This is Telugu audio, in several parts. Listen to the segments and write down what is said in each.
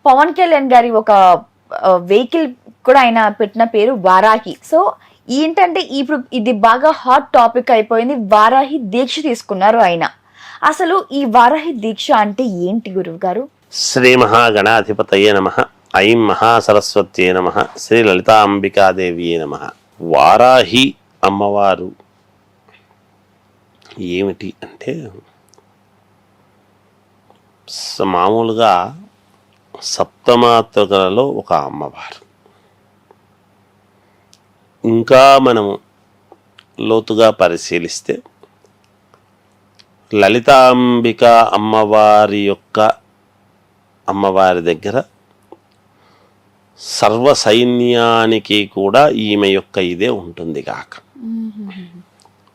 పవన్ కళ్యాణ్ గారి ఒక వెహికల్ కూడా ఆయన పెట్టిన పేరు వారాహి. సో ఏంటంటే ఇప్పుడు ఇది బాగా హాట్ టాపిక్ అయిపోయింది. వారాహి దీక్ష తీసుకున్నారు ఆయన. అసలు ఈ వారాహి దీక్ష అంటే ఏంటి గురువు గారు? శ్రీ మహాగణాధిపతయే నమ. ఐం మహాసరస్వత్యే నమ. శ్రీ లలితాంబికాదేవియే నమ. వారాహి అమ్మవారు ఏమిటి అంటే, మామూలుగా సప్తమాతృకలలో ఒక అమ్మవారు. ఇంకా మనము లోతుగా పరిశీలిస్తే లలితాంబిక అమ్మవారి దగ్గర సర్వ సైన్యానికి కూడా ఈమె యొక్క ఇదే ఉంటుంది కాక.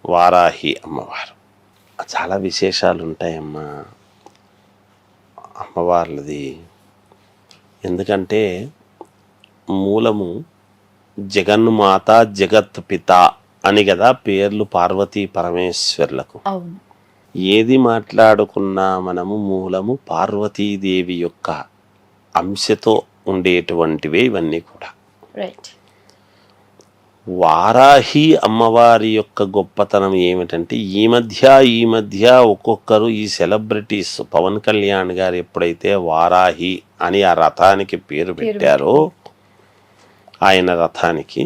వారాహి అమ్మవారు చాలా విశేషాలు ఉంటాయమ్మా అమ్మవార్లది. ఎందుకంటే మూలము జగన్మాత జగత్ పిత అని కదా పేర్లు పార్వతీ పరమేశ్వర్లకు. ఏది మాట్లాడుకున్నా మనము మూలము పార్వతీదేవి యొక్క అంశతో ఉండేటువంటివే ఇవన్నీ కూడా. వారాహి అమ్మవారి యొక్క గొప్పతనం ఏమిటంటే, ఈ మధ్య ఒక్కొక్కరు ఈ సెలబ్రిటీస్, పవన్ కళ్యాణ్ గారు ఎప్పుడైతే వారాహి అని ఆ రథానికి పేరు పెట్టారో, ఆయన రథానికి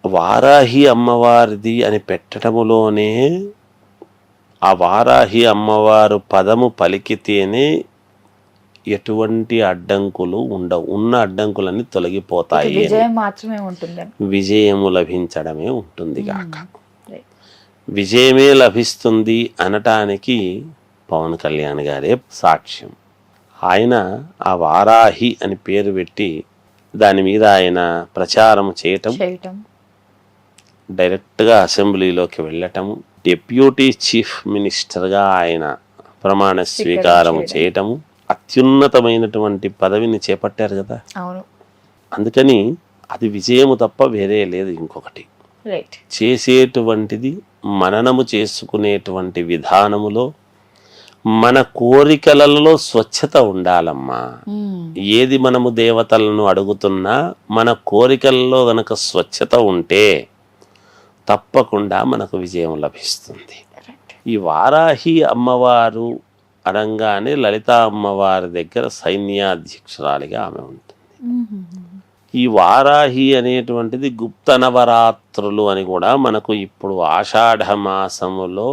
వారాహి అమ్మవారిది అని పెట్టడములోనే ఆ వారాహి అమ్మవారు పదము పలికితేనే ఎటువంటి అడ్డంకులు ఉండవు. ఉన్న అడ్డంకులన్నీ తొలగిపోతాయి. విజయము లభించడమే ఉంటుంది కాక. విజయమే లభిస్తుంది అనటానికి పవన్ కళ్యాణ్ గారే సాక్ష్యం. ఆయన ఆ వారాహి అని పేరు పెట్టి దాని మీద ఆయన ప్రచారం చేయటం, డైరెక్ట్గా అసెంబ్లీలోకి వెళ్ళటము, డిప్యూటీ చీఫ్ మినిస్టర్గా ఆయన ప్రమాణ స్వీకారం చేయటము, అత్యున్నతమైనటువంటి పదవిని చేపట్టారు కదా. అందుకని అది విజయము తప్ప వేరే లేదు. ఇంకొకటి చేసేటువంటిది మననము చేసుకునేటువంటి విధానములో మన కోరికలలో స్వచ్ఛత ఉండాలమ్మా. ఏది మనము దేవతలను అడుగుతున్నా మన కోరికలలో గనక స్వచ్ఛత ఉంటే తప్పకుండా మనకు విజయం లభిస్తుంది. ఈ వారాహి అమ్మవారు అనగానే లలితా అమ్మవారి దగ్గర సైన్యాధ్యక్షురాలిగా ఆమె ఉంటుంది. ఈ వారాహి అనేటువంటిది గుప్త నవరాత్రులు అని కూడా మనకు ఇప్పుడు ఆషాఢ మాసములో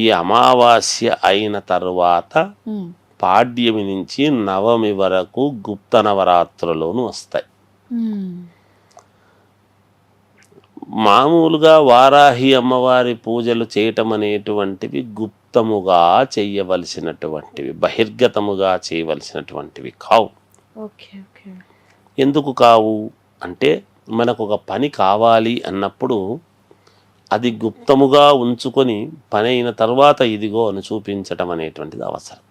ఈ అమావాస్య అయిన తరువాత పాడ్యమి నుంచి నవమి వరకు గుప్త నవరాత్రులోను వస్తాయి. మామూలుగా వారాహి అమ్మవారి పూజలు చేయటం అనేటువంటివి గుప్తముగా చేయవలసినటువంటివి, బహిర్గతముగా చేయవలసినటువంటివి కావు. ఎందుకు కావు అంటే, మనకు ఒక పని కావాలి అన్నప్పుడు అది గుప్తముగా ఉంచుకొని పని అయిన తర్వాత ఇదిగో అని చూపించటం అనేటువంటిది అవసరం.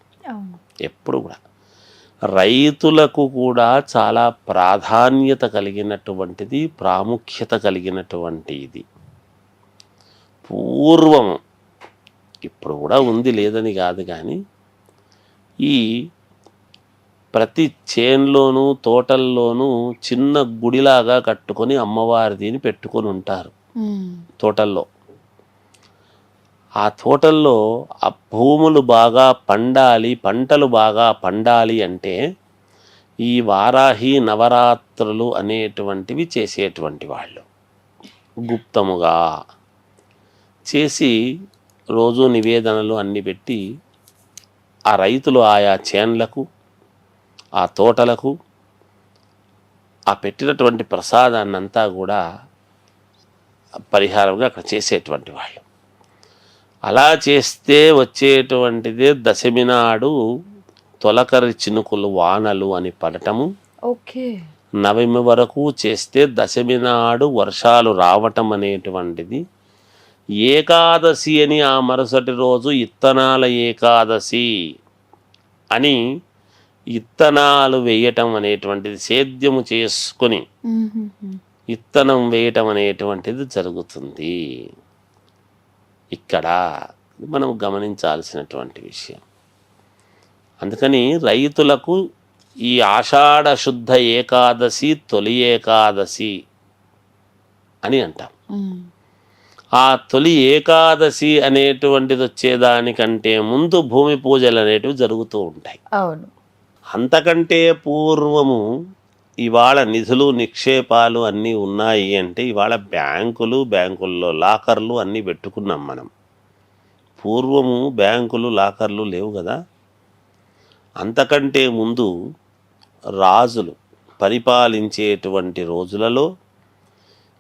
ఎప్పుడు కూడా రైతులకు కూడా చాలా ప్రాధాన్యత కలిగినటువంటిది, ప్రాముఖ్యత కలిగినటువంటి ఇది. పూర్వం, ఇప్పుడు కూడా ఉంది లేదని కాదు, కానీ ఈ ప్రతి చేన్లోనూ తోటల్లోనూ చిన్న గుడిలాగా కట్టుకొని అమ్మవారిని పెట్టుకొని ఉంటారు తోటల్లో. ఆ తోటల్లో ఆ భూములు బాగా పండాలి, పంటలు బాగా పండాలి అంటే ఈ వారాహి నవరాత్రులు అనేటువంటివి చేసేటువంటి వాళ్ళు గుప్తముగా చేసి రోజు నివేదనలు అన్ని పెట్టి ఆ రైతులు ఆయా చేన్లకు, ఆ తోటలకు ఆ పెట్టినటువంటి ప్రసాదాన్నంతా కూడా పరిహారంగా అక్కడ చేసేటువంటి వాళ్ళు. అలా చేస్తే వచ్చేటువంటిదే దశమి నాడు తొలకరి చినుకులు వానలు అని పడటము. నవమి వరకు చేస్తే దశమి నాడు వర్షాలు రావటం అనేటువంటిది. ఏకాదశి అని ఆ మరుసటి రోజు ఇత్తనాల ఏకాదశి అని ఇత్తనాలు వేయటం అనేటువంటిది, సేద్యము చేసుకొని ఇత్తనం వేయటం అనేటువంటిది జరుగుతుంది. ఇక్కడ మనం గమనించాల్సినటువంటి విషయం, అందుకని రైతులకు ఈ ఆషాఢ శుద్ధ ఏకాదశి తొలి ఏకాదశి అని అంటాం. ఆ తొలి ఏకాదశి అనేటువంటిది వచ్చేదానికంటే ముందు భూమి పూజలు అనేటివి జరుగుతూ ఉంటాయి. అవును. అంతకంటే పూర్వము ఇవాళ నిధులు నిక్షేపాలు అన్నీ ఉన్నాయి అంటే ఇవాళ బ్యాంకుల్లో లాకర్లు అన్నీ పెట్టుకున్నాం మనం. పూర్వము బ్యాంకులు లాకర్లు లేవు కదా. అంతకంటే ముందు రాజులు పరిపాలించేటువంటి రోజులలో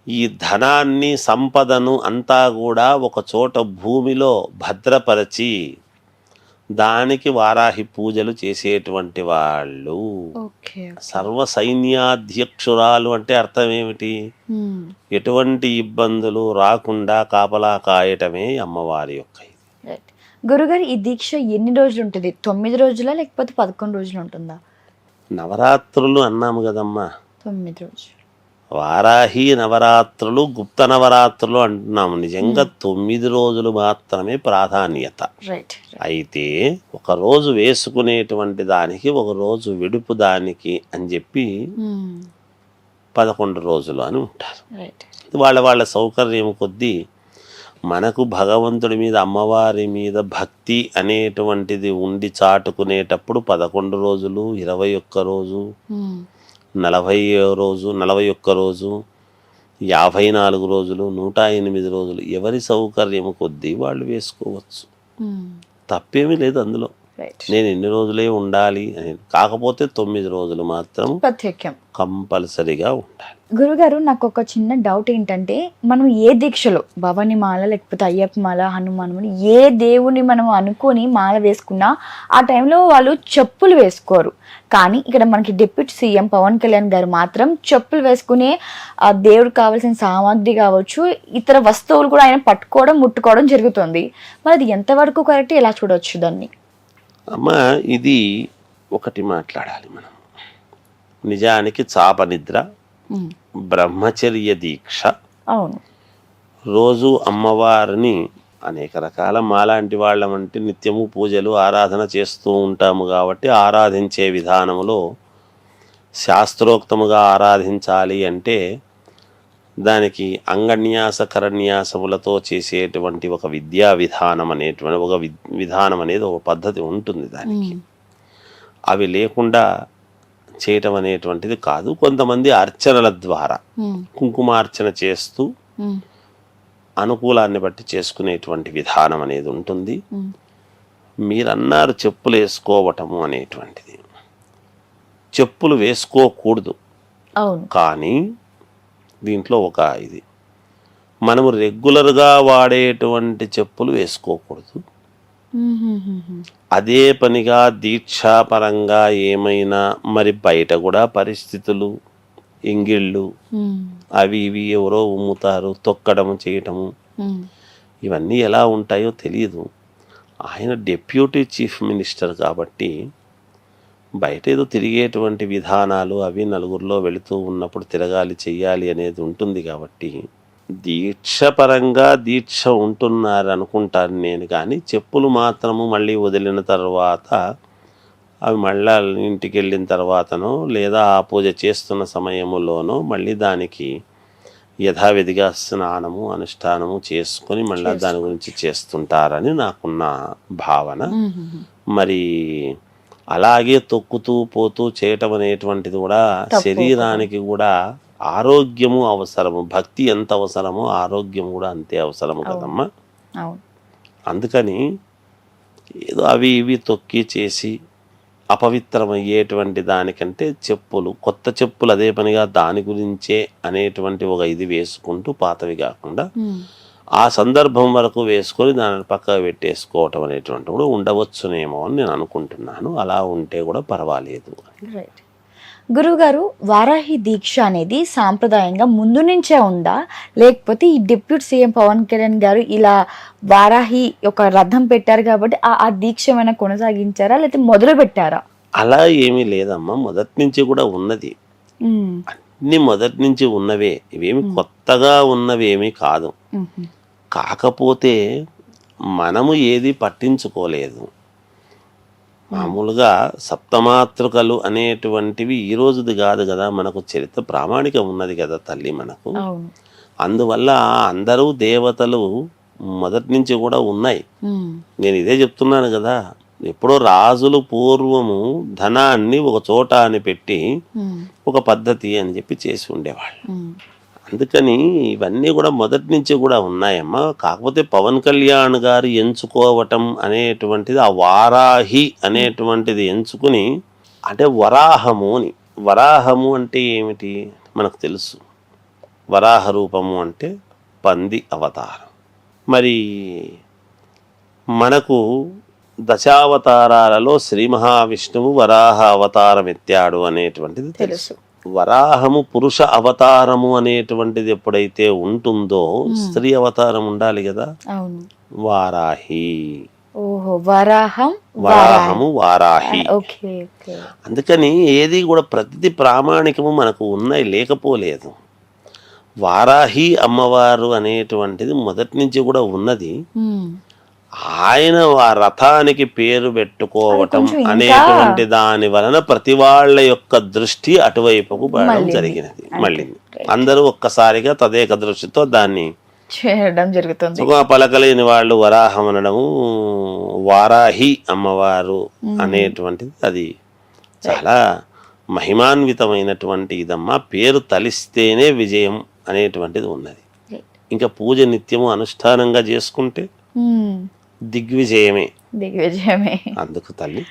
ఈ ధనాన్ని సంపదను అంతా కూడా ఒక చోట భూమిలో భద్రపరచి దానికి వారాహి పూజలు చేసేటువంటి వాళ్ళు. సర్వ సైన్యాధ్యక్షురాలు అంటే అర్థం ఏమిటి? ఎటువంటి ఇబ్బందులు రాకుండా కాపలా కాయటమే అమ్మవారి యొక్క. గురుగారు, ఈ దీక్ష ఎన్ని రోజులు ఉంటుంది? 9 రోజులా లేకపోతే 11 రోజులు ఉంటుందా? నవరాత్రులు అన్నాము కదమ్మా. 9 రోజులు. వారాహి నవరాత్రులు, గుప్త నవరాత్రులు అంటున్నాము. నిజంగా 9 రోజులు మాత్రమే ప్రాధాన్యత. అయితే ఒక రోజు వేసుకునేటువంటి దానికి ఒక రోజు విడుపు దానికి అని చెప్పి 11 రోజులు అని ఉంటారు. వాళ్ళ సౌకర్యం కొద్దీ మనకు భగవంతుడి మీద అమ్మవారి మీద భక్తి అనేటువంటిది ఉండి చాటుకునేటప్పుడు 11 రోజులు, 21 రోజు, 40 రోజు, 41 రోజు, 54 రోజులు, 108 రోజులు ఎవరి సౌకర్యం కొద్దీ వాళ్ళు వేసుకోవచ్చు. తప్పేమీ లేదు అందులో. నేను ఎన్ని రోజులే ఉండాలి అని. కాకపోతే 9 రోజులు మాత్రం ప్రత్యేకం కంపల్సరిగా ఉండాలి. గురుగారు, నాకు ఒక చిన్న డౌట్ ఏంటంటే, మనం ఏ దీక్షలో భవాని మాల లేకపోతే అయ్యప్ప మాల, హనుమాన్, ఏ దేవుని మనం అనుకొని మాల వేసుకున్నా ఆ టైంలో వాళ్ళు చెప్పులు వేసుకోరు. కానీ ఇక్కడ మనకి డిప్యూటీ సీఎం పవన్ కళ్యాణ్ గారు మాత్రం చెప్పులు వేసుకునే ఆ దేవుడికి కావాల్సిన సామాగ్రి కావచ్చు, ఇతర వస్తువులు కూడా ఆయన పట్టుకోవడం ముట్టుకోవడం జరుగుతుంది. మరి అది ఎంతవరకు కరెక్ట్, ఎలా చూడవచ్చు దాన్ని? అమ్మా, ఇది ఒకటి మాట్లాడాలి మనం. నిజానికి చాప నిద్ర, బ్రహ్మచర్య దీక్ష, అవును, రోజు అమ్మవారిని అనేక రకాల మాలాంటి వాళ్ళమంటే నిత్యము పూజలు ఆరాధన చేస్తూ ఉంటాము కాబట్టి ఆరాధించే విధానంలో శాస్త్రోక్తముగా ఆరాధించాలి అంటే దానికి అంగన్యాస కరన్యాసములతో చేసేటువంటి ఒక విద్యా విధానం అనేటువంటి ఒక విధానం అనేది ఒక పద్ధతి ఉంటుంది దానికి. అవి లేకుండా చేయటం అనేటువంటిది కాదు. కొంతమంది అర్చనల ద్వారా కుంకుమార్చన చేస్తూ అనుకూలాన్ని బట్టి చేసుకునేటువంటి విధానం అనేది ఉంటుంది. మీరన్నారు చెప్పులు వేసుకోవటము అనేటువంటిది. చెప్పులు వేసుకోకూడదు, కానీ దీంట్లో ఒక ఇది, మనము రెగ్యులర్గా వాడేటువంటి చెప్పులు వేసుకోకూడదు. అదే పనిగా దీక్షాపరంగా ఏమైనా మరి బయట కూడా పరిస్థితులు, ఎంగిళ్ళు అవి ఇవి ఎవరో ఉమ్ముతారు, తొక్కడము చేయటము, ఇవన్నీ ఎలా ఉంటాయో తెలియదు. ఆయన డిప్యూటీ చీఫ్ మినిస్టర్ కాబట్టి బయట ఏదో తిరిగేటువంటి విధానాలు అవి నలుగురిలో వెళుతూ ఉన్నప్పుడు తిరగాలి, చెయ్యాలి అనేది ఉంటుంది. కాబట్టి దీక్షపరంగా దీక్ష ఉంటున్నారు అనుకుంటాను నేను. కానీ చెప్పులు మాత్రము మళ్ళీ వదిలిన తర్వాత అవి మళ్ళా ఇంటికి వెళ్ళిన తర్వాతనో లేదా ఆ పూజ చేస్తున్న సమయంలోనో మళ్ళీ దానికి యథావిధిగా స్నానము అనుష్ఠానము చేసుకొని మళ్ళీ దాని గురించి చేస్తుంటారని నాకున్న భావన. మరి అలాగే తొక్కుతూ పోతూ చేయటం అనేటువంటిది కూడా శరీరానికి కూడా ఆరోగ్యము అవసరము. భక్తి ఎంత అవసరమో ఆరోగ్యం కూడా అంతే అవసరము కదమ్మా. అందుకని ఏదో అవి ఇవి తొక్కి చేసి అపవిత్రమయ్యేటువంటి దానికంటే చెప్పులు, కొత్త చెప్పులు అదే పనిగా దాని గురించే అనేటువంటి ఒక ఇది వేసుకుంటూ పాతవి కాకుండా ఆ సందర్భం వరకు వేసుకొని దానిని పక్కకు పెట్టేసుకోవటం అనేటువంటి కూడా ఉండవచ్చునేమో అని నేను అనుకుంటున్నాను. అలా ఉంటే కూడా పర్వాలేదు. గురువుగారు, వారాహి దీక్ష అనేది సాంప్రదాయంగా ముందు నుంచే ఉందా, లేకపోతే ఈ డిప్యూటీ సీఎం పవన్ కళ్యాణ్ గారు ఇలా వారాహి ఒక రథం పెట్టారు కాబట్టి ఆ దీక్ష ఏమైనా కొనసాగించారా, లేకపోతే మొదలు పెట్టారా? అలా ఏమీ లేదమ్మా, మొదటి నుంచి కూడా ఉన్నది. అన్ని మొదటి నుంచి ఉన్నవే, ఇవేమి కొత్తగా ఉన్నవి ఏమీ కాదు. కాకపోతే మనము ఏది పట్టించుకోలేదు. మామూలుగా సప్తమాతృకలు అనేటువంటివి ఈ రోజుది కాదు కదా, మనకు చరిత్ర ప్రామాణికం ఉన్నది కదా తల్లి మనకు. అవును. అందువల్ల అందరూ దేవతలు మొదటి నుంచి కూడా ఉన్నాయి. ఉమ్, నేను ఇదే చెప్తున్నాను కదా, ఎప్పుడో రాజులు పూర్వము ధనాన్ని ఒక చోట అని పెట్టి ఉమ్, ఒక పద్ధతి అని చెప్పి చేసి ఉండేవాళ్ళు. ఉమ్, అందుకని ఇవన్నీ కూడా మొదటి నుంచి కూడా ఉన్నాయమ్మా. కాకపోతే పవన్ కళ్యాణ్ గారు ఎంచుకోవటం అనేటువంటిది ఆ వారాహి అనేటువంటిది ఎంచుకుని, అంటే వరాహము అని. వరాహము అంటే ఏమిటి మనకు తెలుసు. వరాహ రూపము అంటే పంది అవతారం. మరి మనకు దశావతారాలలో శ్రీ మహావిష్ణువు వరాహ అవతారం ఎత్తాడు అనేటువంటిది తెలుసు. వరాహము పురుష అవతారము అనేటువంటిది ఎప్పుడైతే ఉంటుందో స్త్రీ అవతారం ఉండాలి కదా, అవును. వారాహి. ఓహో, వరాహం, వరాహము వారాహి. Okay okay. అందుకని ఏది కూడా ప్రతిది ప్రామాణికము మనకు ఉన్నాయి, లేకపోలేదు. వారాహి అమ్మవారు అనేటువంటిది మొదటి నుంచి కూడా ఉన్నది. ఉమ్, ఆయన ఆ రథానికి పేరు పెట్టుకోవటం కొంచెం ఇంకా అనేటువంటి దాని వలన ప్రతి వాళ్ళ యొక్క దృష్టి అటువైపుకు పడడం మళ్ళింది. జరిగినది. మళ్ళీ అందరూ ఒక్కసారిగా తదేక దృష్టితో దాన్ని చేయడం జరుగుతుంది. సుఖ పలకలేని వాళ్ళు వరాహం అనడము, వారాహి అమ్మవారు అనేటువంటిది అది చాలా మహిమాన్వితమైనటువంటి ఇదమ్మా. పేరు తలిస్తేనే విజయం అనేటువంటిది ఉన్నది. ఇంకా పూజ నిత్యము అనుష్ఠానంగా చేసుకుంటే ఉమ్, దిగ్విజయమే. దిగ్విజయమే. అందుకు తల్లి